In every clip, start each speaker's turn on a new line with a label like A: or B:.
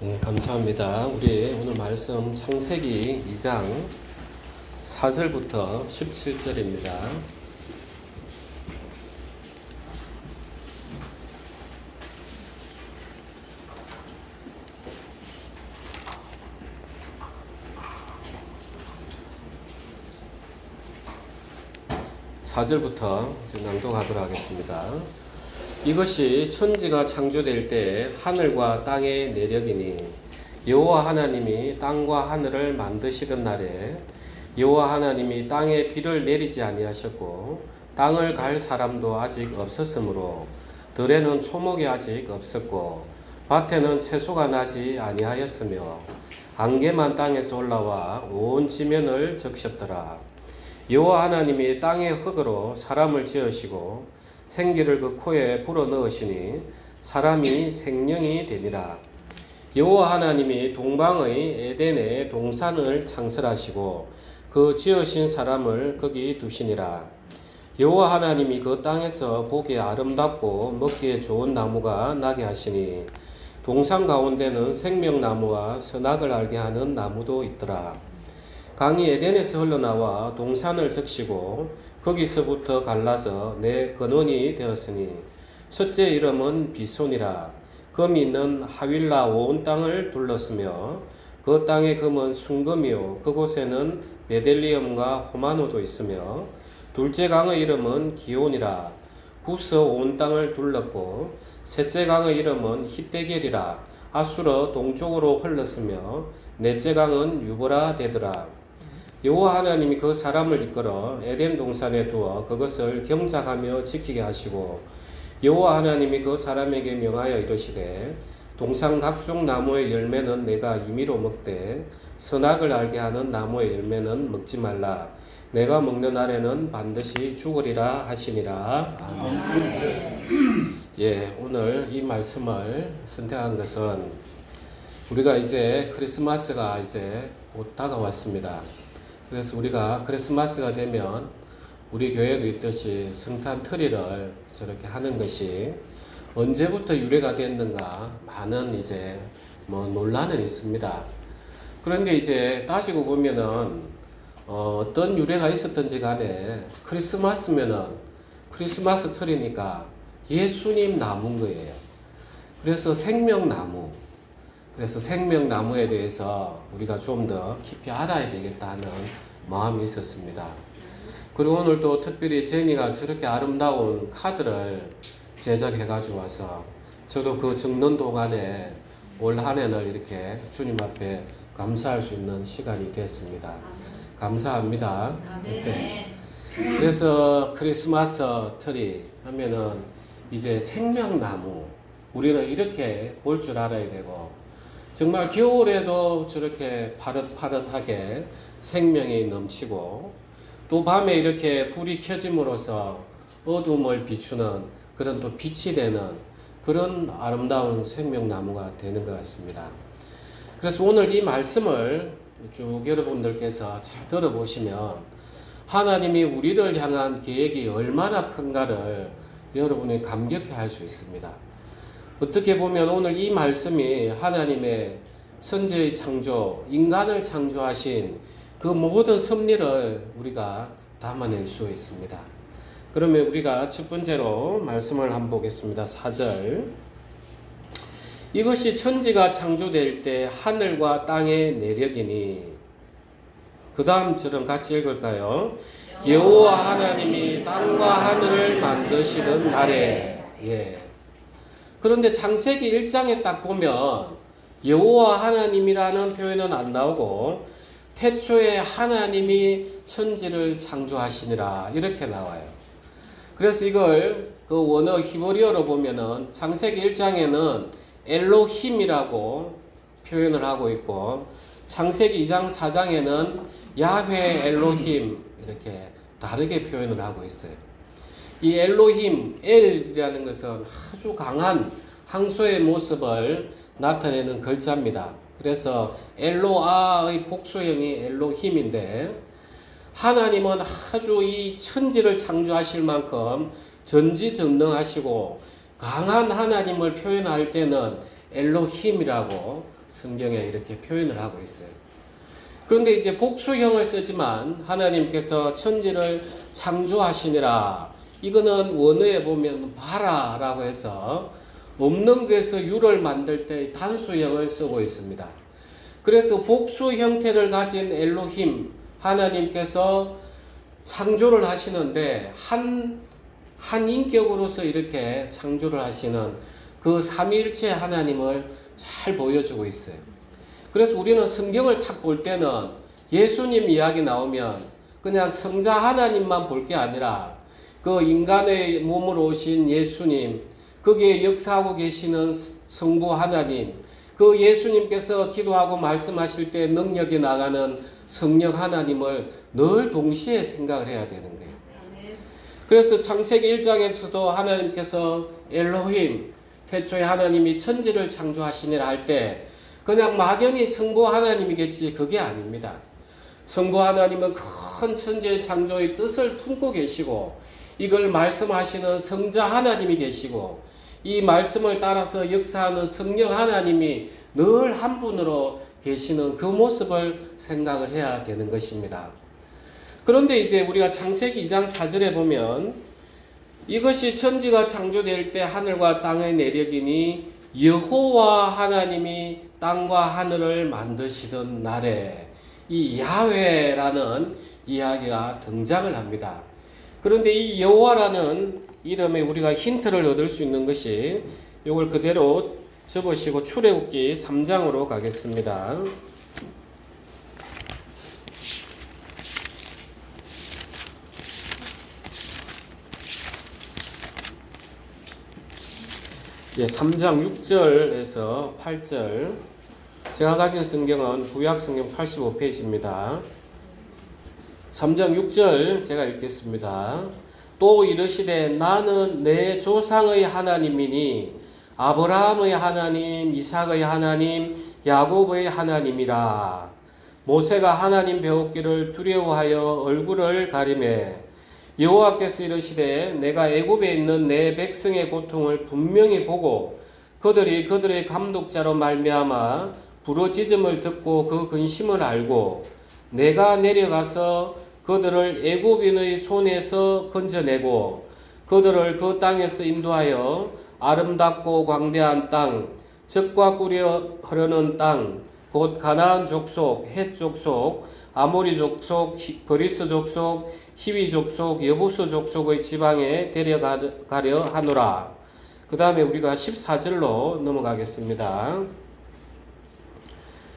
A: 네, 감사합니다. 우리 오늘 말씀 창세기 2장 4절부터 17절입니다. (4절부터) 낭독하도록 하겠습니다. 이것이 천지가 창조될 때 하늘과 땅의 내력이니 여호와 하나님이 땅과 하늘을 만드시던 날에 여호와 하나님이 땅에 비를 내리지 아니하셨고 땅을 갈 사람도 아직 없었으므로 들에는 초목이 아직 없었고 밭에는 채소가 나지 아니하였으며 안개만 땅에서 올라와 온 지면을 적셨더라. 여호와 하나님이 땅의 흙으로 사람을 지으시고 생기를 그 코에 불어넣으시니 사람이 생명이 되니라. 여호와 하나님이 동방의 에덴에 동산을 창설하시고 그 지으신 사람을 거기 두시니라. 여호와 하나님이 그 땅에서 보기에 아름답고 먹기에 좋은 나무가 나게 하시니 동산 가운데는 생명나무와 선악을 알게 하는 나무도 있더라. 강이 에덴에서 흘러나와 동산을 적시고 거기서부터 갈라서 내 근원이 되었으니 첫째 이름은 비손이라. 금이 있는 하윌라 온 땅을 둘렀으며 그 땅의 금은 순금이요 그곳에는 베델리엄과 호마노도 있으며 둘째 강의 이름은 기온이라. 부서 온 땅을 둘렀고 셋째 강의 이름은 히데겔이라. 아수러 동쪽으로 흘렀으며 넷째 강은 유보라 되더라. 여호와 하나님이 그 사람을 이끌어 에덴 동산에 두어 그것을 경작하며 지키게 하시고 여호와 하나님이 그 사람에게 명하여 이르시되 동산 각종 나무의 열매는 내가 임의로 먹되 선악을 알게 하는 나무의 열매는 먹지 말라. 내가 먹는 날에는 반드시 죽으리라 하시니라. 예, 오늘 이 말씀을 선택한 것은 우리가 이제 크리스마스가 이제 곧 다가왔습니다. 그래서 우리가 크리스마스가 되면 우리 교회도 있듯이 성탄 트리를 저렇게 하는 것이 언제부터 유래가 됐는가 많은 이제 논란은 있습니다. 그런데 이제 따지고 보면은 어떤 유래가 있었던지 간에 크리스마스면은 크리스마스 트리니까 예수님 나무인 거예요. 그래서 생명나무. 그래서 생명나무에 대해서 우리가 좀 더 깊이 알아야 되겠다는 마음이 있었습니다. 그리고 오늘 또 특별히 제니가 저렇게 아름다운 카드를 제작해가지고 와서 저도 그 적는 동안에 올 한 해를 이렇게 주님 앞에 감사할 수 있는 시간이 됐습니다. 감사합니다. 네. 그래서 크리스마스 트리 하면은 이제 생명나무 우리는 이렇게 볼 줄 알아야 되고 정말 겨울에도 저렇게 파릇파릇하게 생명이 넘치고 또 밤에 이렇게 불이 켜짐으로써 어둠을 비추는 그런 또 빛이 되는 그런 아름다운 생명나무가 되는 것 같습니다. 그래서 오늘 이 말씀을 쭉 여러분들께서 잘 들어보시면 하나님이 우리를 향한 계획이 얼마나 큰가를 여러분이 감격해 할 수 있습니다. 어떻게 보면 오늘 이 말씀이 하나님의 천지의 창조, 인간을 창조하신 그 모든 섭리를 우리가 담아낼 수 있습니다. 그러면 우리가 첫 번째로 말씀을 한번 보겠습니다. 4절. 이것이 천지가 창조될 때 하늘과 땅의 내력이니 그 다음 절은 같이 읽을까요? 여호와 하나님이 땅과 하늘을 만드시던 날에 그런데 창세기 1장에 딱 보면 여호와 하나님이라는 표현은 안 나오고 태초에 하나님이 천지를 창조하시니라 이렇게 나와요. 그래서 이걸 그 원어 히브리어로 보면은 창세기 1장에는 엘로힘이라고 표현을 하고 있고 창세기 2장 4장에는 야훼 엘로힘 이렇게 다르게 표현을 하고 있어요. 이 엘로힘, 엘이라는 것은 아주 강한 항소의 모습을 나타내는 글자입니다. 그래서 엘로아의 복수형이 엘로힘인데 하나님은 아주 이 천지를 창조하실 만큼 전지전능하시고 강한 하나님을 표현할 때는 엘로힘이라고 성경에 이렇게 표현을 하고 있어요. 그런데 이제 복수형을 쓰지만 하나님께서 천지를 창조하시니라. 이거는 원어에 보면 바라라고 해서 없는 것에서 유를 만들 때 단수형을 쓰고 있습니다. 그래서 복수 형태를 가진 엘로힘 하나님께서 창조를 하시는데 한 인격으로서 이렇게 창조를 하시는 그 삼위일체 하나님을 잘 보여주고 있어요. 그래서 우리는 성경을 탁 볼 때는 예수님 이야기 나오면 그냥 성자 하나님만 볼 게 아니라 그 인간의 몸으로 오신 예수님, 거기에 역사하고 계시는 성부 하나님, 그 예수님께서 기도하고 말씀하실 때 능력이 나가는 성령 하나님을 늘 동시에 생각을 해야 되는 거예요. 그래서 창세기 1장에서도 하나님께서 엘로힘, 태초에 하나님이 천지를 창조하시니라 할 때 그냥 막연히 성부 하나님이겠지, 그게 아닙니다. 성부 하나님은 큰 천지의 창조의 뜻을 품고 계시고 이걸 말씀하시는 성자 하나님이 계시고 이 말씀을 따라서 역사하는 성령 하나님이 늘 한 분으로 계시는 그 모습을 생각을 해야 되는 것입니다. 그런데 이제 우리가 창세기 2장 4절에 보면 이것이 천지가 창조될 때 하늘과 땅의 내력이니 여호와 하나님이 땅과 하늘을 만드시던 날에 이 야훼라는 이야기가 등장을 합니다. 그런데 이 여호와라는 이름에 우리가 힌트를 얻을 수 있는 것이 이걸 그대로 접으시고 출애굽기 3장으로 가겠습니다. 예, 3장 6절에서 8절. 제가 가진 성경은 구약 성경 85페이지입니다. 3장 6절 제가 읽겠습니다. 또 이르시되 나는 내 조상의 하나님이니 아브라함의 하나님, 이삭의 하나님, 야곱의 하나님이라. 모세가 하나님 배웠기를 두려워하여 얼굴을 가리매 여호와께서 이르시되 내가 애굽에 있는 내 백성의 고통을 분명히 보고 그들이 그들의 감독자로 말미암아 부르짖음을 듣고 그 근심을 알고 내가 내려가서 그들을 애굽인의 손에서 건져내고 그들을 그 땅에서 인도하여 아름답고 광대한 땅, 젖과 꿀이 흐르는 땅, 곧 가나안 족속, 헷 족속, 아모리 족속, 브리스 족속, 히위 족속, 여부스 족속의 지방에 데려가려 하노라. 그 다음에 우리가 14절로 넘어가겠습니다.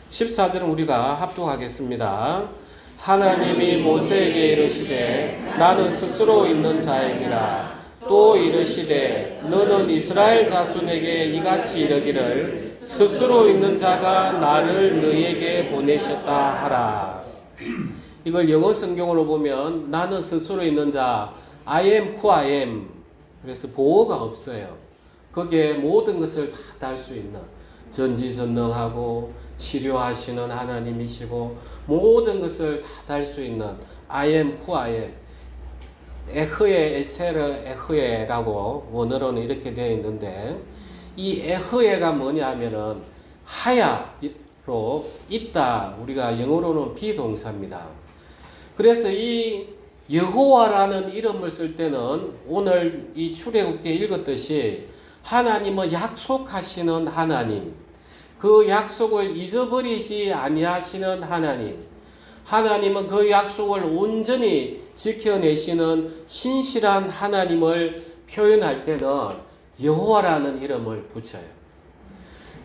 A: 14절은 우리가 합독하겠습니다. 하나님이 모세에게 이르시되 나는 스스로 있는 자이니라. 또 이르시되 너는 이스라엘 자손에게 이같이 이르기를 스스로 있는 자가 나를 너희에게 보내셨다 하라. 이걸 영어 성경으로 보면 나는 스스로 있는 자, I am who I am. 그래서 보호가 없어요. 거기에 모든 것을 다 달 수 있는 전지전능하고 치료하시는 하나님이시고 모든 것을 다 달 수 있는 I am who I am. 에흐에 에세르 에흐에라고 원어로는 이렇게 되어 있는데 이 에흐에가 뭐냐 하면은 하야로 있다. 우리가 영어로는 비동사입니다. 그래서 이 여호와라는 이름을 쓸 때는 오늘 이 출애굽기에 읽었듯이 하나님은 약속하시는 하나님, 그 약속을 잊어버리지 아니하시는 하나님, 하나님은 그 약속을 온전히 지켜내시는 신실한 하나님을 표현할 때는 여호와라는 이름을 붙여요.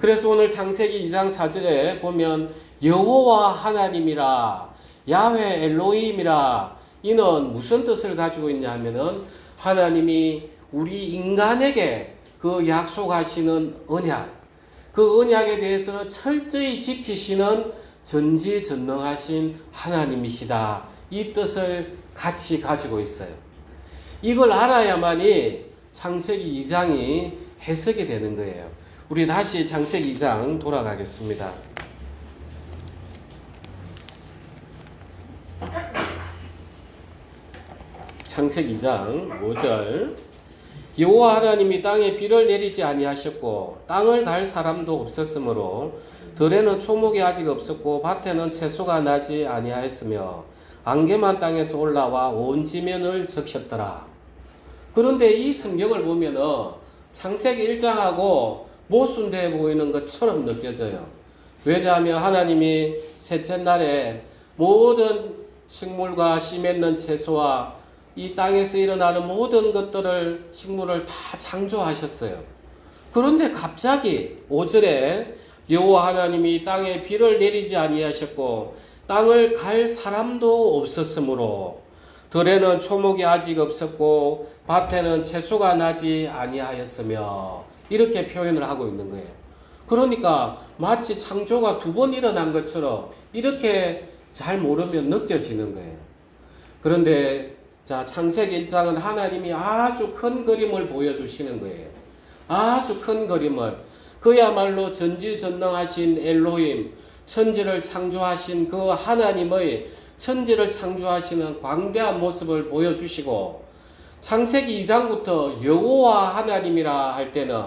A: 그래서 오늘 창세기 2장 4절에 보면 여호와 하나님이라, 야훼 엘로힘이라, 이는 무슨 뜻을 가지고 있냐 하면은 하나님이 우리 인간에게 그 약속하시는 언약, 그 언약에 대해서는 철저히 지키시는 전지전능하신 하나님이시다. 이 뜻을 같이 가지고 있어요. 이걸 알아야만이 창세기 2장이 해석이 되는 거예요. 우리 다시 창세기 2장 돌아가겠습니다. 창세기 2장 5절. 여호와 하나님이 땅에 비를 내리지 아니하셨고 땅을 갈 사람도 없었으므로 들에는 초목이 아직 없었고 밭에는 채소가 나지 아니하였으며 안개만 땅에서 올라와 온 지면을 적셨더라. 그런데 이 성경을 보면은 창세기 1장하고 모순돼 보이는 것처럼 느껴져요. 왜냐하면 하나님이 셋째 날에 모든 식물과 씨 맺는 채소와 이 땅에서 일어나는 모든 것들을 식물을 다 창조하셨어요. 그런데 갑자기 5절에 여호와 하나님이 땅에 비를 내리지 아니하셨고 땅을 갈 사람도 없었으므로 들에는 초목이 아직 없었고 밭에는 채소가 나지 아니하였으며 이렇게 표현을 하고 있는 거예요. 그러니까 마치 창조가 두 번 일어난 것처럼 이렇게 잘 모르면 느껴지는 거예요. 그런데 자, 창세기 1장은 하나님이 아주 큰 그림을 보여주시는 거예요. 아주 큰 그림을. 그야말로 전지전능하신 엘로힘, 천지를 창조하신 그 하나님의 천지를 창조하시는 광대한 모습을 보여주시고, 창세기 2장부터 여호와 하나님이라 할 때는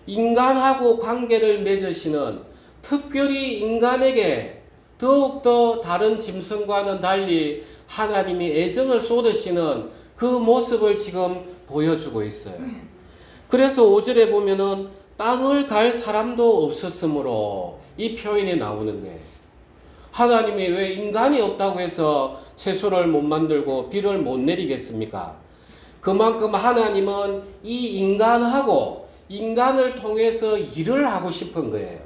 A: 인간하고 관계를 맺으시는, 특별히 인간에게 더욱더 다른 짐승과는 달리 하나님이 애정을 쏟으시는 그 모습을 지금 보여주고 있어요. 그래서 5절에 보면은 땅을 갈 사람도 없었으므로 이 표현이 나오는 거예요. 하나님이 왜 인간이 없다고 해서 채소를 못 만들고 비를 못 내리겠습니까? 그만큼 하나님은 이 인간하고 인간을 통해서 일을 하고 싶은 거예요.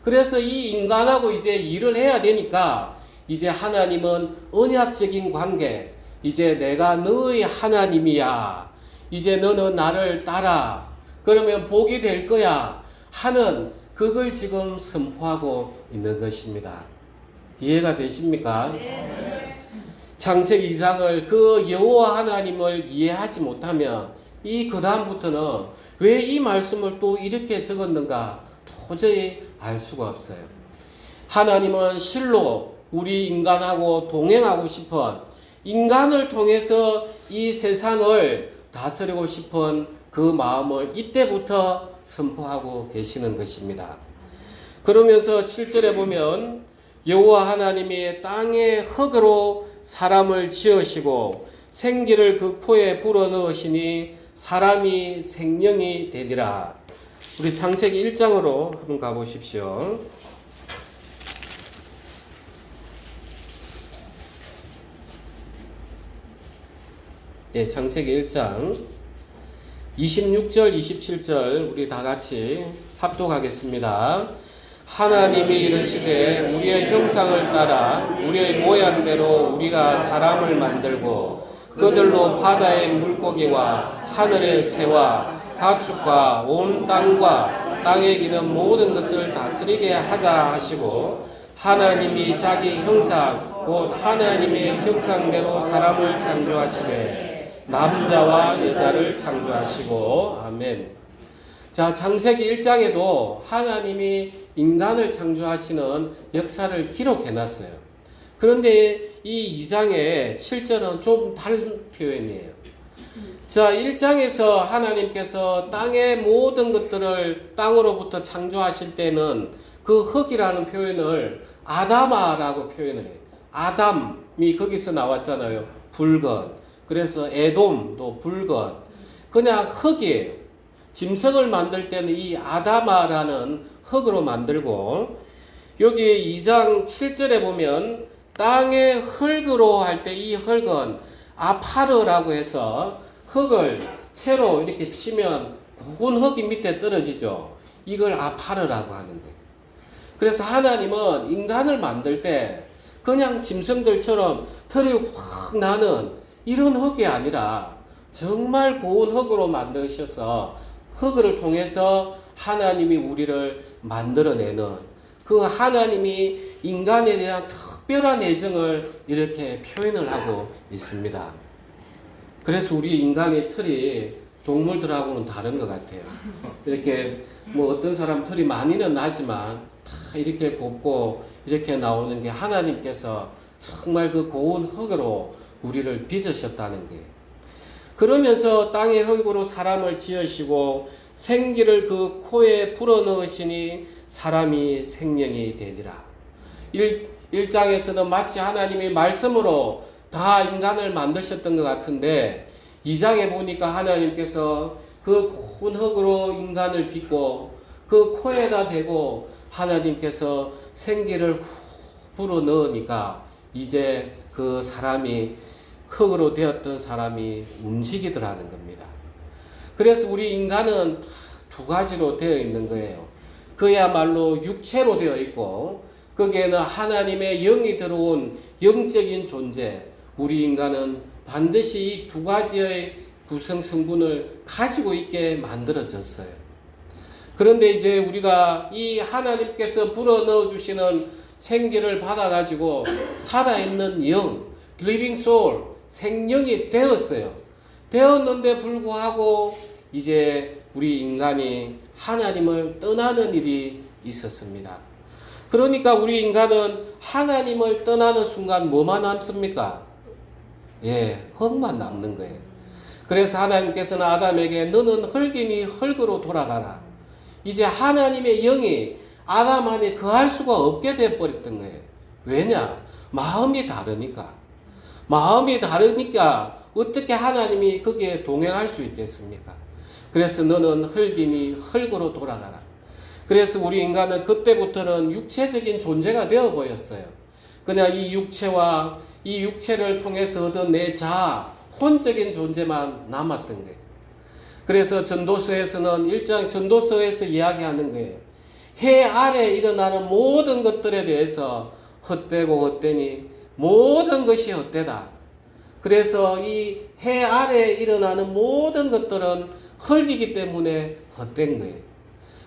A: 그래서 이 인간하고 이제 일을 해야 되니까 이제 하나님은 언약적인 관계, 이제 내가 너의 하나님이야. 이제 너는 나를 따라. 그러면 복이 될 거야. 하는 그걸 지금 선포하고 있는 것입니다. 이해가 되십니까? 창세기 2장을 그 여호와 하나님을 이해하지 못하면 그 다음부터는 왜 이 말씀을 또 이렇게 적었는가 도저히 알 수가 없어요. 하나님은 실로 우리 인간하고 동행하고 싶은, 인간을 통해서 이 세상을 다스리고 싶은 그 마음을 이때부터 선포하고 계시는 것입니다. 그러면서 7절에 보면 여호와 하나님이 땅의 흙으로 사람을 지으시고 생기를 그 코에 불어넣으시니 사람이 생명이 되니라. 우리 창세기 1장으로 한번 가보십시오. 예, 창세기 1장 26절 27절 우리 다 같이 합독하겠습니다. 하나님이 이르시되 우리의 형상을 따라 우리의 모양대로 우리가 사람을 만들고 그들로 바다의 물고기와 하늘의 새와 가축과 온 땅과 땅에 기는 모든 것을 다스리게 하자 하시고, 하나님이 자기 형상 곧 하나님의 형상대로 사람을 창조하시되 남자와 여자를 창조하시고. 아멘. 자, 창세기 1장에도 하나님이 인간을 창조하시는 역사를 기록해놨어요. 그런데 이 2장의 7절은 좀 다른 표현이에요. 자, 1장에서 하나님께서 땅의 모든 것들을 땅으로부터 창조하실 때는 그 흙이라는 표현을 아담아라고 표현을 해요. 아담이 거기서 나왔잖아요. 붉은. 그래서 에돔도 붉은. 그냥 흙이에요. 짐승을 만들 때는 이 아담아라는 흙으로 만들고, 여기 2장 7절에 보면 땅의 흙으로 할 때 이 흙은 아파르라고 해서 흙을 채로 이렇게 치면 고운 흙이 밑에 떨어지죠. 이걸 아파르라고 하는 거예요. 그래서 하나님은 인간을 만들 때 그냥 짐승들처럼 털이 확 나는 이런 흙이 아니라 정말 고운 흙으로 만드셔서 흙을 통해서 하나님이 우리를 만들어내는 그 하나님이 인간에 대한 특별한 애정을 이렇게 표현을 하고 있습니다. 그래서 우리 인간의 털이 동물들하고는 다른 것 같아요. 이렇게 뭐 어떤 사람 털이 많이는 나지만 다 이렇게 곱고 이렇게 나오는 게 하나님께서 정말 그 고운 흙으로 우리를 빚으셨다는 거예요. 그러면서 땅의 흙으로 사람을 지으시고 생기를 그 코에 불어넣으시니 사람이 생명이 되리라. 1장에서는 마치 하나님이 말씀으로 다 인간을 만드셨던 것 같은데 2장에 보니까 하나님께서 그 큰 흙으로 인간을 빚고 그 코에다 대고 하나님께서 생기를 불어넣으니까 이제 그 사람이 흙으로 되었던 사람이 움직이더라는 겁니다. 그래서 우리 인간은 두 가지로 되어 있는 거예요. 그야말로 육체로 되어 있고 거기에는 하나님의 영이 들어온 영적인 존재, 우리 인간은 반드시 이 두 가지의 구성 성분을 가지고 있게 만들어졌어요. 그런데 이제 우리가 이 하나님께서 불어넣어 주시는 생기를 받아가지고 살아있는 영, living soul, 생명이 되었어요. 되었는데 불구하고 이제 우리 인간이 하나님을 떠나는 일이 있었습니다. 그러니까 우리 인간은 하나님을 떠나는 순간 뭐만 남습니까? 흙만 남는 거예요. 그래서 하나님께서는 아담에게 너는 흙이니 흙으로 돌아가라. 이제 하나님의 영이 아담 안에 거할 수가 없게 되어버렸던 거예요. 왜냐? 마음이 다르니까. 마음이 다르니까 어떻게 하나님이 거기에 동행할 수 있겠습니까? 그래서 너는 흙이니 흙으로 돌아가라. 그래서 우리 인간은 그때부터는 육체적인 존재가 되어버렸어요. 그냥 이 육체와 이 육체를 통해서 얻은 내 자아, 혼적인 존재만 남았던 거예요. 그래서 전도서에서는 1장 전도서에서 이야기하는 거예요. 해 아래 일어나는 모든 것들에 대해서 헛되고 헛되니 모든 것이 헛되다. 그래서 이 해 아래 일어나는 모든 것들은 흙이기 때문에 헛된 거예요.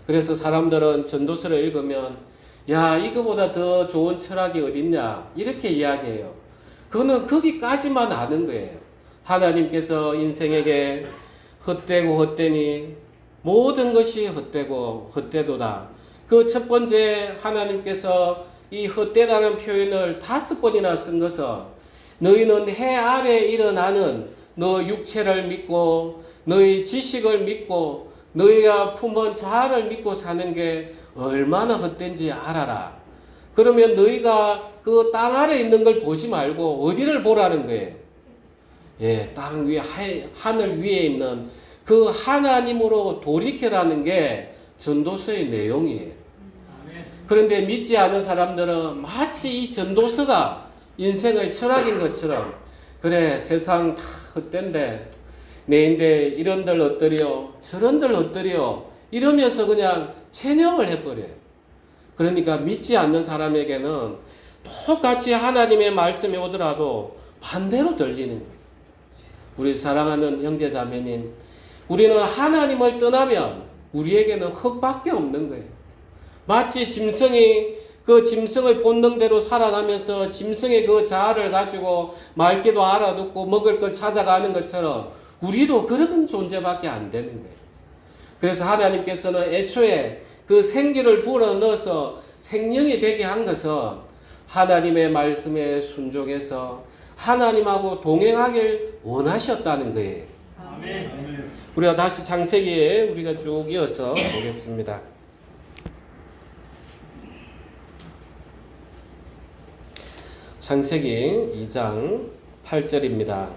A: 그래서 사람들은 전도서를 읽으면 야 이거보다 더 좋은 철학이 어딨냐 이렇게 이야기해요. 그거는 거기까지만 아는 거예요. 하나님께서 인생에게 헛되고 헛되니 모든 것이 헛되고 헛되도다. 그 첫 번째 하나님께서 이 헛되다는 표현을 5번이나 쓴 것은 너희는 해 아래 일어나는 너 육체를 믿고 너희 지식을 믿고 너희가 품은 자아를 믿고 사는 게 얼마나 헛된지 알아라. 그러면 너희가 그 땅 아래 있는 걸 보지 말고 어디를 보라는 거예요? 땅 위에 하늘 위에 있는 그 하나님으로 돌이켜라는 게 전도서의 내용이에요. 그런데 믿지 않은 사람들은 마치 이 전도서가 인생의 철학인 것처럼 그래 세상 다 헛된데 내인데 이런들 어떠리요 저런들 어떠리요 이러면서 그냥 체념을 해버려요. 그러니까 믿지 않는 사람에게는 똑같이 하나님의 말씀이 오더라도 반대로 들리는 거예요. 우리 사랑하는 형제자매님, 우리는 하나님을 떠나면 우리에게는 흙밖에 없는 거예요. 마치 짐승이 그 짐승의 본능대로 살아가면서 짐승의 그 자아를 가지고 말귀도 알아듣고 먹을 걸 찾아가는 것처럼 우리도 그런 존재밖에 안 되는 거예요. 그래서 하나님께서는 애초에 그 생기를 불어넣어서 생명이 되게 한 것은 하나님의 말씀에 순종해서 하나님하고 동행하길 원하셨다는 거예요. 아멘. 우리가 다시 창세기에 우리가 쭉 이어서 보겠습니다. 창세기 2장 8절입니다.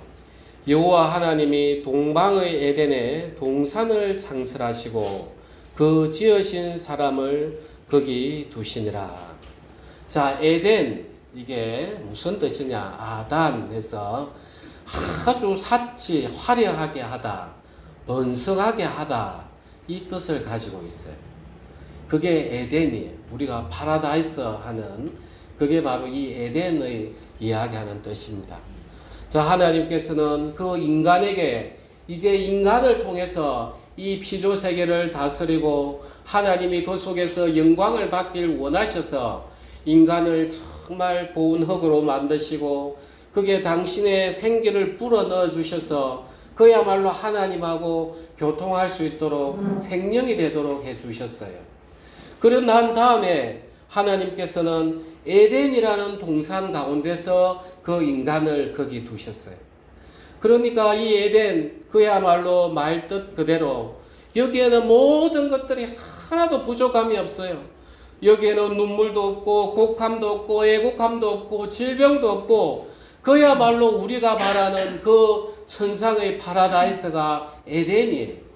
A: 여호와 하나님이 동방의 에덴에 동산을 창설하시고 그 지으신 사람을 거기 두시니라. 자, 에덴 이게 무슨 뜻이냐? 아담 해서 아주 사치 화려하게 하다, 번성하게 하다 이 뜻을 가지고 있어요. 그게 에덴이에요. 우리가 파라다이스 하는 그게 바로 이 에덴의 이야기하는 뜻입니다. 자, 하나님께서는 그 인간에게 이제 인간을 통해서 이 피조세계를 다스리고 하나님이 그 속에서 영광을 받길 원하셔서 인간을 정말 고운 흙으로 만드시고 그게 당신의 생기를 불어넣어 주셔서 그야말로 하나님하고 교통할 수 있도록 생명이 되도록 해주셨어요. 그러고 난 다음에 하나님께서는 에덴이라는 동산 가운데서 그 인간을 거기 두셨어요. 그러니까 이 에덴 그야말로 말뜻 그대로 여기에는 모든 것들이 하나도 부족함이 없어요. 여기에는 눈물도 없고 곡함도 없고 애곡함도 없고 질병도 없고 그야말로 우리가 바라는 그 천상의 파라다이스가 에덴이에요.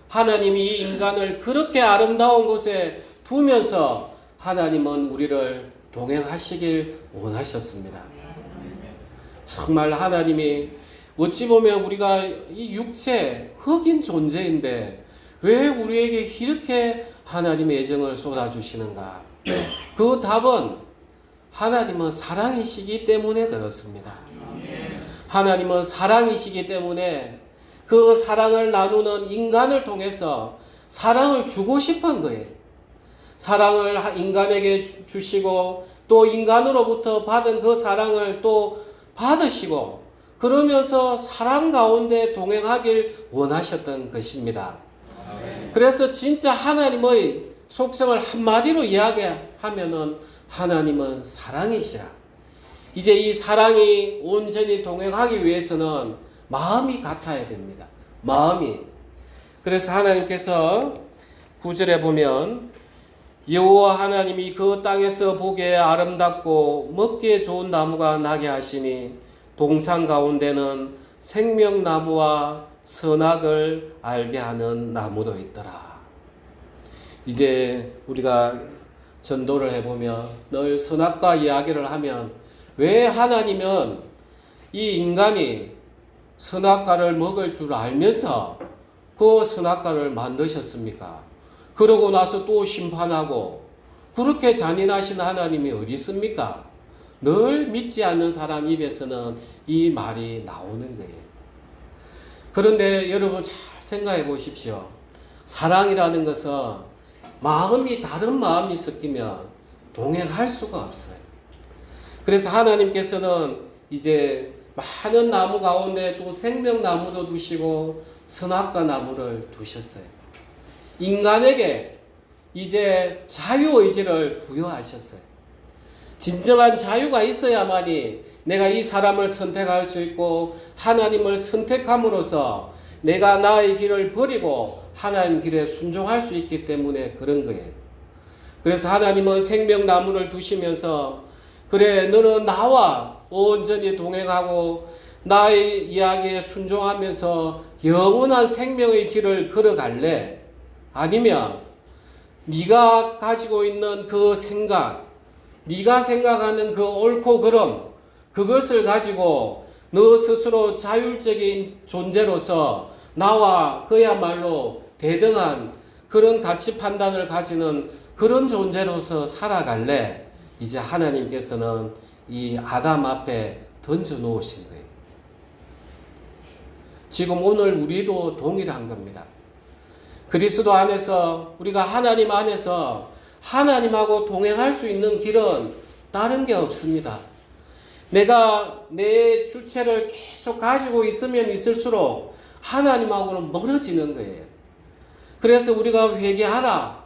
A: 하나님이 이 인간을 그렇게 아름다운 곳에 두면서 하나님은 우리를 동행하시길 원하셨습니다. 정말 하나님이 어찌 보면 우리가 이 육체 흙인 존재인데 왜 우리에게 이렇게 하나님의 애정을 쏟아주시는가? 그 답은 하나님은 사랑이시기 때문에 그렇습니다. 하나님은 사랑이시기 때문에 그 사랑을 나누는 인간을 통해서 사랑을 주고 싶은 거예요. 사랑을 인간에게 주시고 또 인간으로부터 받은 그 사랑을 또 받으시고 그러면서 사랑 가운데 동행하길 원하셨던 것입니다. 그래서 진짜 하나님의 속성을 한마디로 이야기하면은 하나님은 사랑이시라. 이제 이 사랑이 온전히 동행하기 위해서는 마음이 같아야 됩니다. 마음이. 그래서 하나님께서 9절에 보면 여호와 하나님이 그 땅에서 보기에 아름답고 먹기에 좋은 나무가 나게 하시니 동산 가운데는 생명나무와 선악을 알게 하는 나무도 있더라. 이제 우리가 전도를 해보면 늘 선악과 이야기를 하면 왜 하나님은 이 인간이 선악과를 먹을 줄 알면서 그 선악과를 만드셨습니까? 그러고 나서 또 심판하고 그렇게 잔인하신 하나님이 어디 있습니까? 늘 믿지 않는 사람 입에서는 이 말이 나오는 거예요. 그런데 여러분 잘 생각해 보십시오. 사랑이라는 것은 마음이 다른 마음이 섞이면 동행할 수가 없어요. 그래서 하나님께서는 이제 많은 나무 가운데 또 생명나무도 두시고 선악과 나무를 두셨어요. 인간에게 이제 자유의지를 부여하셨어요. 진정한 자유가 있어야만이 내가 이 사람을 선택할 수 있고 하나님을 선택함으로써 내가 나의 길을 버리고 하나님 길에 순종할 수 있기 때문에 그런 거예요. 그래서 하나님은 생명나무를 두시면서 그래 너는 나와 온전히 동행하고 나의 이야기에 순종하면서 영원한 생명의 길을 걸어갈래? 아니면 네가 가지고 있는 그 생각, 네가 생각하는 그 옳고 그름, 그것을 가지고 너 스스로 자율적인 존재로서 나와 그야말로 대등한 그런 가치 판단을 가지는 그런 존재로서 살아갈래? 이제 하나님께서는 이 아담 앞에 던져 놓으신 거예요. 지금 오늘 우리도 동일한 겁니다. 그리스도 안에서 우리가 하나님 안에서 하나님하고 동행할 수 있는 길은 다른 게 없습니다. 내가 내 주체를 계속 가지고 있으면 있을수록 하나님하고는 멀어지는 거예요. 그래서 우리가 회개하라.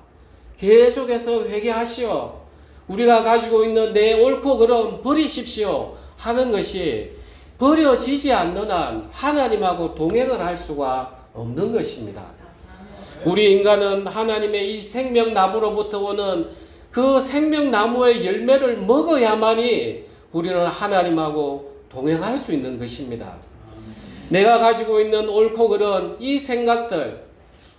A: 계속해서 회개하시오. 우리가 가지고 있는 내 옳고 그름 버리십시오 하는 것이 버려지지 않는 한 하나님하고 동행을 할 수가 없는 것입니다. 우리 인간은 하나님의 이 생명나무로부터 오는 그 생명나무의 열매를 먹어야만이 우리는 하나님하고 동행할 수 있는 것입니다. 내가 가지고 있는 옳고 그른 이 생각들,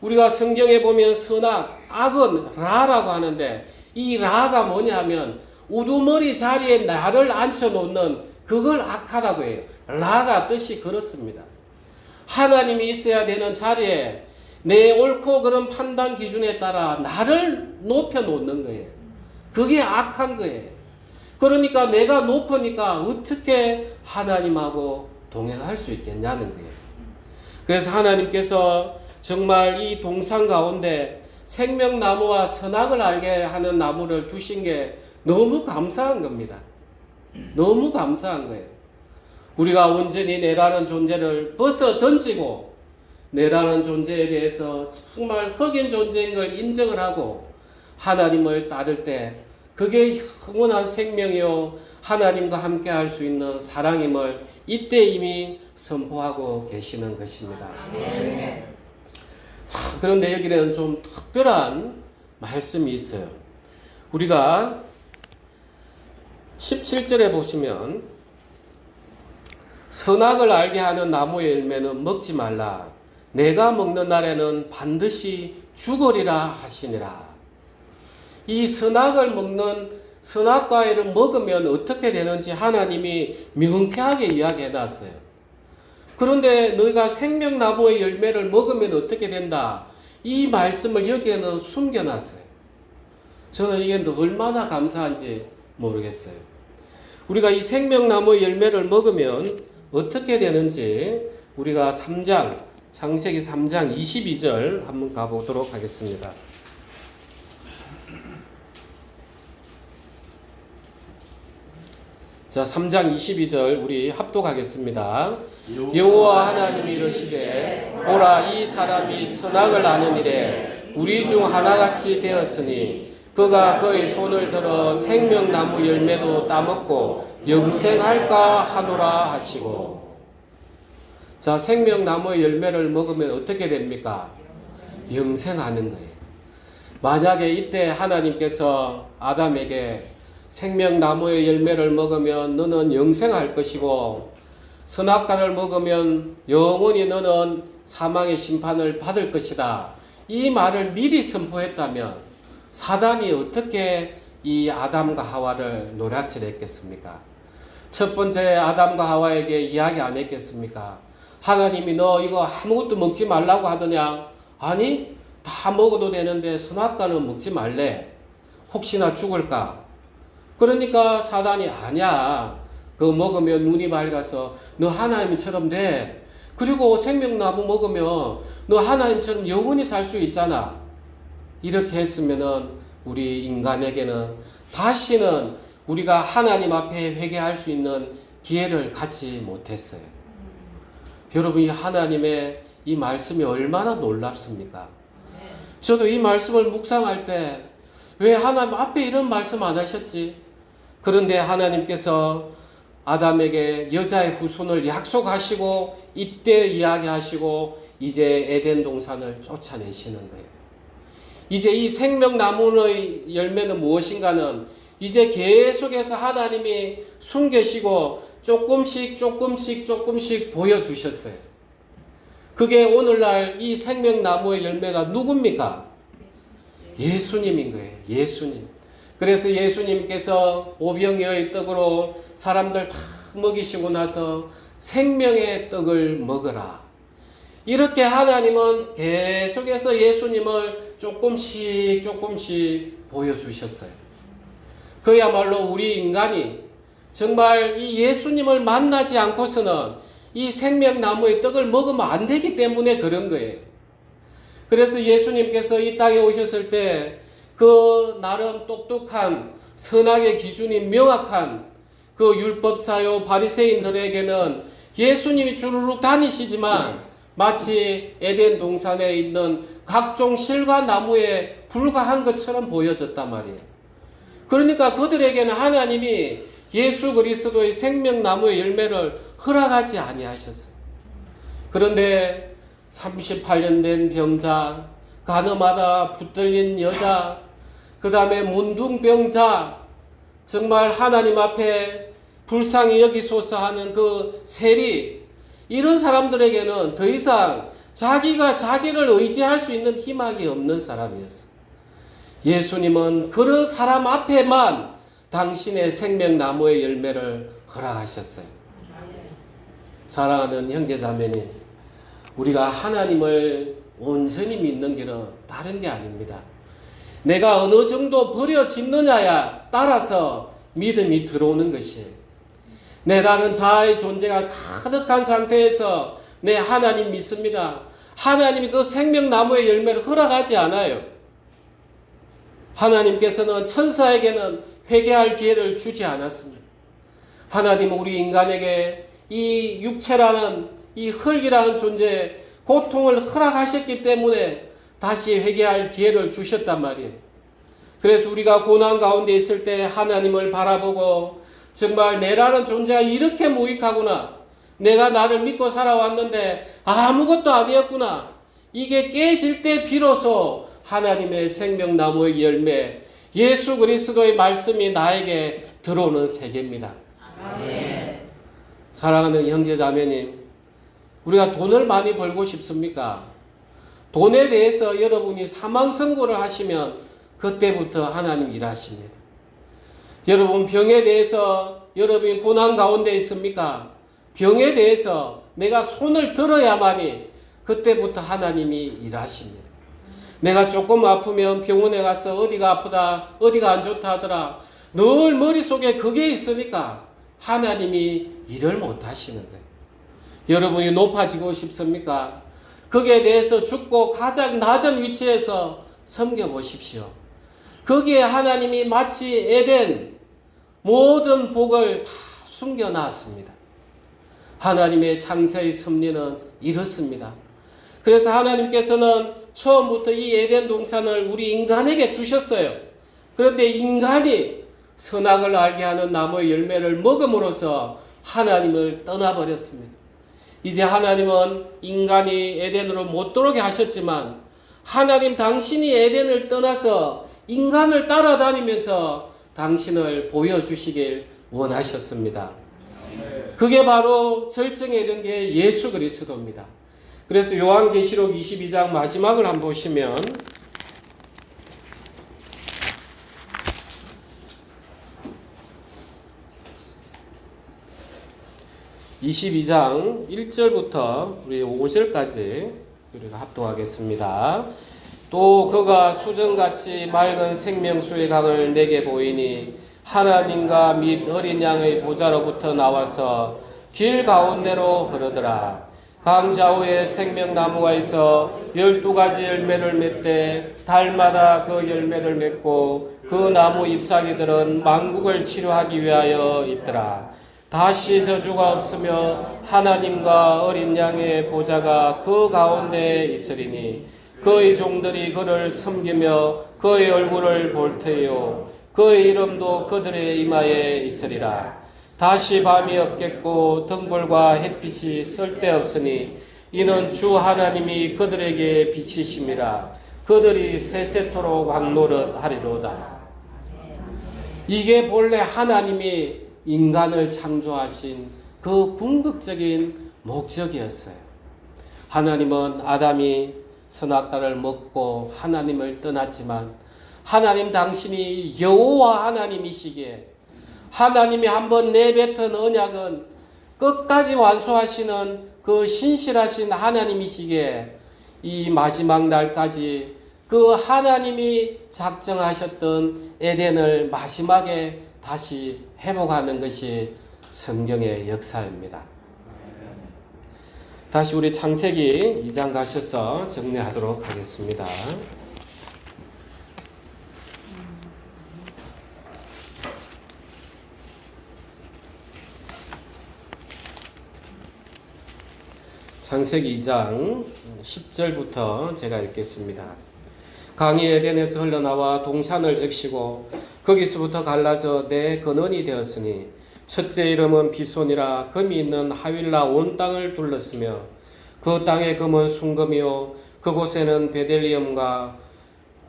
A: 우리가 성경에 보면 선악, 악은 라라고 하는데 이 라가 뭐냐면 우두머리 자리에 나를 앉혀놓는 그걸 악하다고 해요. 라가 뜻이 그렇습니다. 하나님이 있어야 되는 자리에 내 옳고 그른 판단 기준에 따라 나를 높여놓는 거예요. 그게 악한 거예요. 그러니까 내가 높으니까 어떻게 하나님하고 동행할 수 있겠냐는 거예요. 그래서 하나님께서 정말 이 동산 가운데 생명나무와 선악을 알게 하는 나무를 두신 게 너무 감사한 겁니다. 너무 감사한 거예요. 우리가 온전히 내라는 존재를 벗어 던지고 내라는 존재에 대해서 정말 흑인 존재인 걸 인정을 하고 하나님을 따를 때 그게 영원한 생명이요 하나님과 함께 할 수 있는 사랑임을 이때 이미 선포하고 계시는 것입니다. 자, 그런데 여기에는 좀 특별한 말씀이 있어요. 우리가 17절에 보시면 선악을 알게 하는 나무의 열매는 먹지 말라. 내가 먹는 날에는 반드시 죽으리라 하시니라. 이 선악을 먹는 선악과일을 먹으면 어떻게 되는지 하나님이 명쾌하게 이야기해 놨어요. 그런데 너희가 생명나무의 열매를 먹으면 어떻게 된다? 이 말씀을 여기에는 숨겨놨어요. 저는 이게 얼마나 감사한지 모르겠어요. 우리가 이 생명나무의 열매를 먹으면 어떻게 되는지 우리가 3장, 창세기 3장 22절 한번 가보도록 하겠습니다. 자, 3장 22절 우리 합독하겠습니다. 여호와 하나님이 이르시되 보라 이 사람이 선악을 아는 이래 우리 중 하나같이 되었으니 그가 그의 손을 들어 생명나무 열매도 따먹고 영생할까 하노라 하시고. 자, 생명나무의 열매를 먹으면 어떻게 됩니까? 영생하는 거예요. 만약에 이때 하나님께서 아담에게 생명나무의 열매를 먹으면 너는 영생할 것이고 선악과를 먹으면 영원히 너는 사망의 심판을 받을 것이다. 이 말을 미리 선포했다면 사단이 어떻게 이 아담과 하와를 노략질했겠습니까? 첫 번째 아담과 하와에게 이야기 안 했겠습니까? 하나님이 너 이거 아무것도 먹지 말라고 하더냐? 아니, 다 먹어도 되는데 선악과는 먹지 말래. 혹시나 죽을까? 그러니까 사단이 아니야. 그거 먹으면 눈이 밝아서 너 하나님처럼 돼. 그리고 생명나무 먹으면 너 하나님처럼 영원히 살 수 있잖아. 이렇게 했으면은 우리 인간에게는 다시는 우리가 하나님 앞에 회개할 수 있는 기회를 갖지 못했어요. 여러분, 이 하나님의 이 말씀이 얼마나 놀랍습니까? 저도 이 말씀을 묵상할 때 왜 하나님 앞에 이런 말씀 안 하셨지? 그런데 하나님께서 아담에게 여자의 후손을 약속하시고 이때 이야기하시고 이제 에덴 동산을 쫓아내시는 거예요. 이제 이 생명나무의 열매는 무엇인가는 이제 계속해서 하나님이 숨겨시고 조금씩 보여주셨어요. 그게 오늘날 이 생명나무의 열매가 누굽니까? 예수님인 거예요. 예수님. 그래서 예수님께서 오병이어의 떡으로 사람들 다 먹이시고 나서 생명의 떡을 먹으라. 이렇게 하나님은 계속해서 예수님을 조금씩 보여주셨어요. 그야말로 우리 인간이 정말 이 예수님을 만나지 않고서는 이 생명나무의 떡을 먹으면 안 되기 때문에 그런 거예요. 그래서 예수님께서 이 땅에 오셨을 때 그 나름 똑똑한 선악의 기준이 명확한 그 율법사요 바리새인들에게는 예수님이 주르륵 다니시지만 마치 에덴 동산에 있는 각종 실과 나무에 불과한 것처럼 보여졌단 말이에요. 그러니까 그들에게는 하나님이 예수 그리스도의 생명나무의 열매를 허락하지 아니하셨어요. 그런데 38년 된 병자, 가늠하다 붙들린 여자, 그 다음에 문둥병자, 정말 하나님 앞에 불쌍히 여기소서 하는 그 세리, 이런 사람들에게는 더 이상 자기가 자기를 의지할 수 있는 희망이 없는 사람이었어요. 예수님은 그런 사람 앞에만 당신의 생명나무의 열매를 허락하셨어요. 사랑하는 형제자매님, 우리가 하나님을 온전히 믿는 길은 다른 게 아닙니다. 내가 어느 정도 버려지느냐에 따라서 믿음이 들어오는 것이에요. 내라는 자아의 존재가 가득한 상태에서 내 하나님 믿습니다. 하나님이 그 생명나무의 열매를 허락하지 않아요. 하나님께서는 천사에게는 회개할 기회를 주지 않았습니다. 하나님은 우리 인간에게 이 육체라는 이 흙이라는 존재에 고통을 허락하셨기 때문에 다시 회개할 기회를 주셨단 말이에요. 그래서 우리가 고난 가운데 있을 때 하나님을 바라보고 정말 내라는 존재가 이렇게 무익하구나. 내가 나를 믿고 살아왔는데 아무것도 아니었구나. 이게 깨질 때 비로소 하나님의 생명나무의 열매, 예수 그리스도의 말씀이 나에게 들어오는 세계입니다. 아멘. 사랑하는 형제자매님, 우리가 돈을 많이 벌고 싶습니까? 돈에 대해서 여러분이 사망선고를 하시면 그때부터 하나님 일하십니다. 여러분 병에 대해서 여러분이 고난 가운데 있습니까? 병에 대해서 내가 손을 들어야만이 그때부터 하나님이 일하십니다. 내가 조금 아프면 병원에 가서 어디가 아프다, 어디가 안 좋다 하더라. 늘 머릿속에 그게 있으니까 하나님이 일을 못 하시는 거예요. 여러분이 높아지고 싶습니까? 거기에 대해서 죽고 가장 낮은 위치에서 섬겨보십시오. 거기에 하나님이 마치 에덴 모든 복을 다 숨겨놨습니다. 하나님의 창세의 섭리는 이렇습니다. 그래서 하나님께서는 처음부터 이 에덴 동산을 우리 인간에게 주셨어요. 그런데 인간이 선악을 알게 하는 나무의 열매를 먹음으로써 하나님을 떠나버렸습니다. 이제 하나님은 인간이 에덴으로 못 들어오게 하셨지만 하나님 당신이 에덴을 떠나서 인간을 따라다니면서 당신을 보여주시길 원하셨습니다. 그게 바로 절정에 이른 게 예수 그리스도입니다. 그래서 요한계시록 22장 마지막을 한번 보시면 22장 1절부터 우리 5절까지 우리가 합독하겠습니다. 또 그가 수정같이 맑은 생명수의 강을 내게 보이니 하나님과 및 어린 양의 보좌로부터 나와서 길 가운데로 흐르더라. 강 좌우에 생명나무가 있어 12가지 열매를 맺되 달마다 그 열매를 맺고 그 나무 잎사귀들은 만국을 치료하기 위하여 있더라. 다시 저주가 없으며 하나님과 어린 양의 보좌가 그 가운데 있으리니 그의 종들이 그를 섬기며 그의 얼굴을 볼 터이요 그의 이름도 그들의 이마에 있으리라. 다시 밤이 없겠고 등불과 햇빛이 쓸데없으니 이는 주 하나님이 그들에게 빛이심이라. 그들이 세세토록 왕노릇하리로다. 이게 본래 하나님이 인간을 창조하신 그 궁극적인 목적이었어요. 하나님은 아담이 선악과를 먹고 하나님을 떠났지만 하나님 당신이 여호와 하나님이시기에 하나님이 한번 내뱉은 언약은 끝까지 완수하시는 그 신실하신 하나님이시기에 이 마지막 날까지 그 하나님이 작정하셨던 에덴을 마지막에 다시 회복하는 것이 성경의 역사입니다. 다시 우리 창세기 2장 가셔서 정리하도록 하겠습니다. 창세기 2장 10절부터 제가 읽겠습니다. 강이 에덴에서 흘러나와 동산을 적시고 거기서부터 갈라져 네 근원이 되었으니 첫째 이름은 비손이라 금이 있는 하윌라 온 땅을 둘렀으며 그 땅의 금은 순금이요 그곳에는 베델리엄과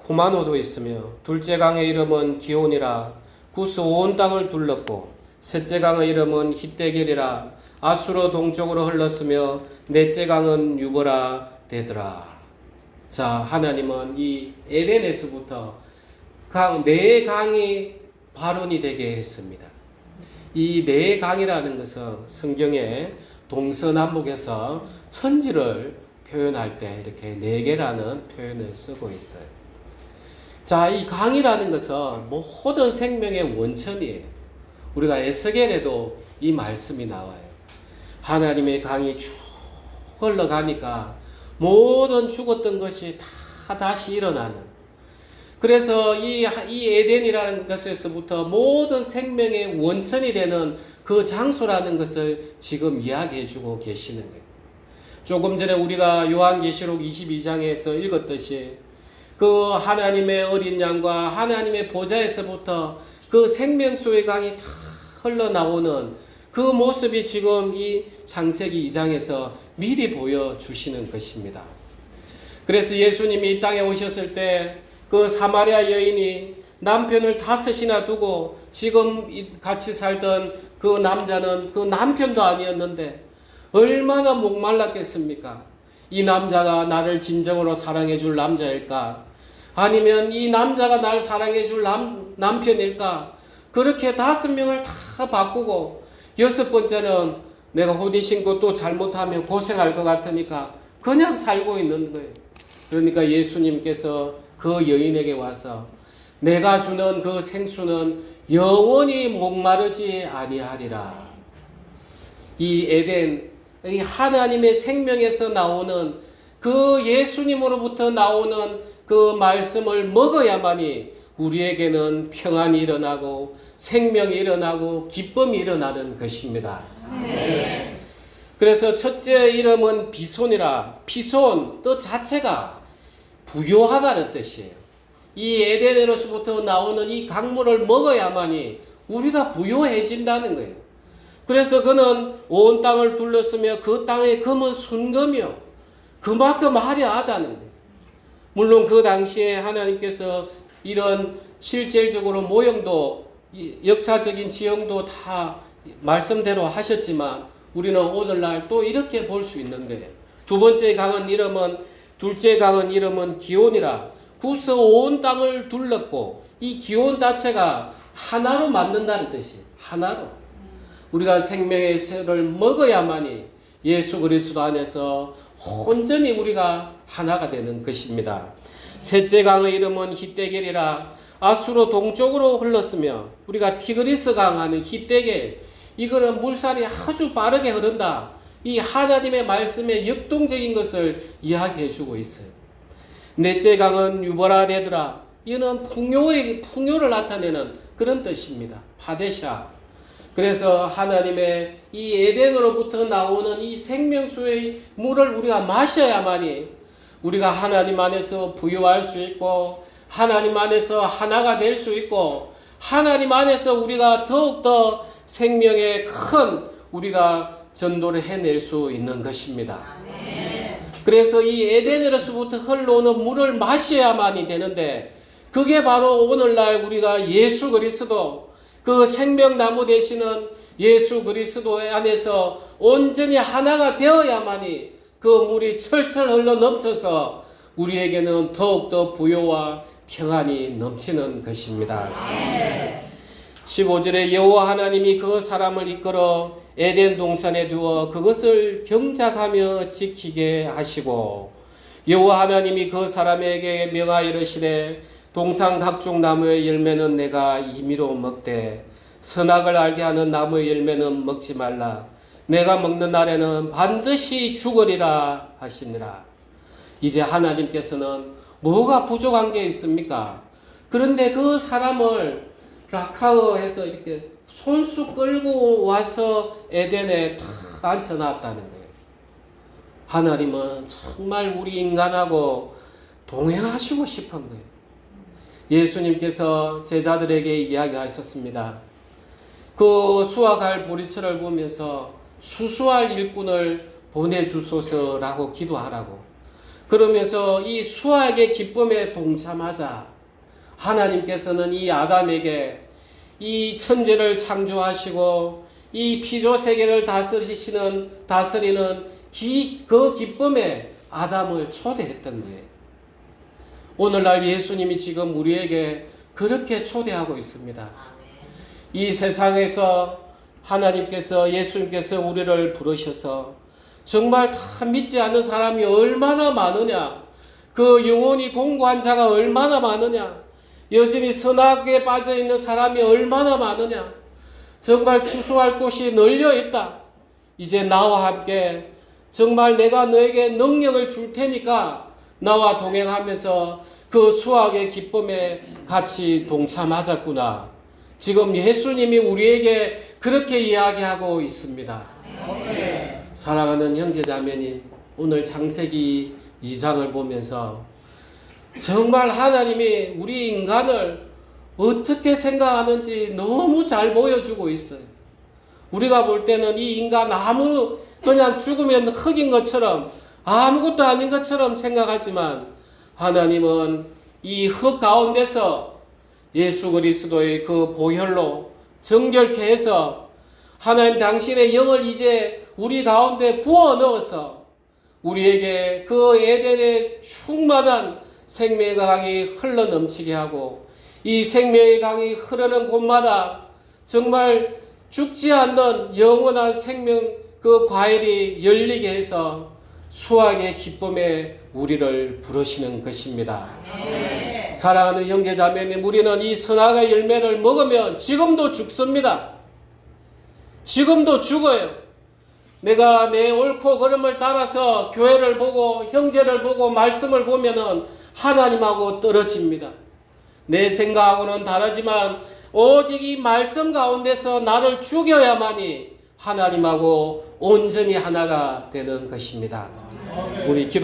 A: 후마노도 있으며 둘째 강의 이름은 기온이라 구스 온 땅을 둘렀고 셋째 강의 이름은 히데겔이라 아수로 동쪽으로 흘렀으며 넷째 강은 유보라 되더라. 자, 하나님은 이 에덴에서부터 네 강이 발원이 되게 했습니다. 이 네 강이라는 것은 성경에 동서남북에서 천지를 표현할 때 이렇게 네 개라는 표현을 쓰고 있어요. 자, 이 강이라는 것은 모든 생명의 원천이에요. 우리가 에스겔에도 이 말씀이 나와요. 하나님의 강이 쭉 흘러가니까 모든 죽었던 것이 다 다시 일어나는. 그래서 이 에덴이라는 것에서부터 모든 생명의 원천이 되는 그 장소라는 것을 지금 이야기해 주고 계시는 거예요. 조금 전에 우리가 요한계시록 22장에서 읽었듯이 그 그 하나님의 어린 양과 하나님의 보좌에서부터 그 생명수의 강이 다 흘러나오는 그 모습이 지금 이 창세기 2장에서 미리 보여주시는 것입니다. 그래서 예수님이 이 땅에 오셨을 때 그 사마리아 여인이 남편을 5이나 두고 지금 같이 살던 그 남자는 그 남편도 아니었는데 얼마나 목말랐겠습니까? 이 남자가 나를 진정으로 사랑해 줄 남자일까? 아니면 이 남자가 나를 사랑해 줄 남편일까? 그렇게 5명을 다 바꾸고 6번째는 내가 호디 신고 또 잘못하면 고생할 것 같으니까 그냥 살고 있는 거예요. 그러니까 예수님께서 그 여인에게 와서 내가 주는 그 생수는 영원히 목마르지 아니하리라. 이 에덴, 이 하나님의 생명에서 나오는 그 예수님으로부터 나오는 그 말씀을 먹어야만이 우리에게는 평안이 일어나고 생명이 일어나고 기쁨이 일어나는 것입니다. 네. 그래서 첫째 이름은 비손이라. 비손 뜻 자체가 부요하다는 뜻이에요. 이 에덴에로부터 나오는 이 강물을 먹어야만이 우리가 부요해진다는 거예요. 그래서 그는 온 땅을 둘렀으며 그 땅의 금은 순금이요. 그만큼 화려하다는 거예요. 물론 그 당시에 하나님께서 이런 실질적으로 모형도 역사적인 지형도 다 말씀대로 하셨지만 우리는 오늘날 또 이렇게 볼 수 있는 거예요. 둘째 강은 이름은 기온이라. 구서 온 땅을 둘렀고 이 기온 자체가 하나로 만든다는 뜻이에요. 하나로. 우리가 생명의 쇠를 먹어야만이 예수 그리스도 안에서 온전히 우리가 하나가 되는 것입니다. 셋째 강의 이름은 히데겔이라. 아수로 동쪽으로 흘렀으며 우리가 티그리스 강 하는 히데겔, 이거는 물살이 아주 빠르게 흐른다. 이 하나님의 말씀의 역동적인 것을 이야기해 주고 있어요. 넷째 강은 유보라데드라. 이는 풍요를 나타내는 그런 뜻입니다. 파데샤. 그래서 하나님의 이 에덴으로부터 나오는 이 생명수의 물을 우리가 마셔야만이 우리가 하나님 안에서 부유할 수 있고 하나님 안에서 하나가 될 수 있고 하나님 안에서 우리가 더욱더 생명의 큰 우리가 전도를 해낼 수 있는 것입니다. 그래서 이 에덴에로부터 흘러오는 물을 마셔야만이 되는데 그게 바로 오늘날 우리가 예수 그리스도 그 생명나무 되시는 예수 그리스도 안에서 온전히 하나가 되어야만이 그 물이 철철 흘러 넘쳐서 우리에게는 더욱더 부요와 평안이 넘치는 것입니다. 15절에 여호와 하나님이 그 사람을 이끌어 에덴 동산에 두어 그것을 경작하며 지키게 하시고 여호와 하나님이 그 사람에게 명하여 이르시되 동산 각종 나무의 열매는 내가 임의로 먹되 선악을 알게 하는 나무의 열매는 먹지 말라. 내가 먹는 날에는 반드시 죽으리라 하시니라. 이제 하나님께서는 뭐가 부족한 게 있습니까? 그런데 그 사람을 라카어에서 이렇게 손수 끌고 와서 에덴에 탁 앉혀놨다는 거예요. 하나님은 정말 우리 인간하고 동행하시고 싶은 거예요. 예수님께서 제자들에게 이야기하셨습니다. 그 수확할 보리철을 보면서 수수할 일꾼을 보내주소서라고 기도하라고. 그러면서 이 수확의 기쁨에 동참하자. 하나님께서는 이 아담에게 이 천지를 창조하시고 이 피조 세계를 다스리는 그 기쁨에 아담을 초대했던 거예요. 오늘날 예수님이 지금 우리에게 그렇게 초대하고 있습니다. 이 세상에서 하나님께서 예수님께서 우리를 부르셔서 정말 다 믿지 않는 사람이 얼마나 많으냐, 그 영혼이 공고한 자가 얼마나 많으냐, 여전히 선악에 빠져있는 사람이 얼마나 많으냐, 정말 추수할 곳이 널려있다. 이제 나와 함께 정말 내가 너에게 능력을 줄 테니까 나와 동행하면서 그 수확의 기쁨에 같이 동참하자꾸나. 지금 예수님이 우리에게 그렇게 이야기하고 있습니다. 사랑하는 형제자매님, 오늘 창세기 2장을 보면서 정말 하나님이 우리 인간을 어떻게 생각하는지 너무 잘 보여주고 있어요. 우리가 볼 때는 이 인간 그냥 죽으면 흙인 것처럼 아무것도 아닌 것처럼 생각하지만 하나님은 이 흙 가운데서 예수 그리스도의 그 보혈로 정결케 해서 하나님 당신의 영을 이제 우리 가운데 부어 넣어서 우리에게 그 에덴의 충만한 생명의 강이 흘러 넘치게 하고 이 생명의 강이 흐르는 곳마다 정말 죽지 않는 영원한 생명 그 과일이 열리게 해서 수확의 기쁨에 우리를 부르시는 것입니다. 네. 사랑하는 형제자매님, 우리는 이 선악의 열매를 먹으면 지금도 죽습니다. 지금도 죽어요. 내가 내 옳고 그름을 따라서 교회를 보고 형제를 보고 말씀을 보면은 하나님하고 떨어집니다. 내 생각하고는 다르지만 오직 이 말씀 가운데서 나를 죽여야만이 하나님하고 온전히 하나가 되는 것입니다. 우리 기도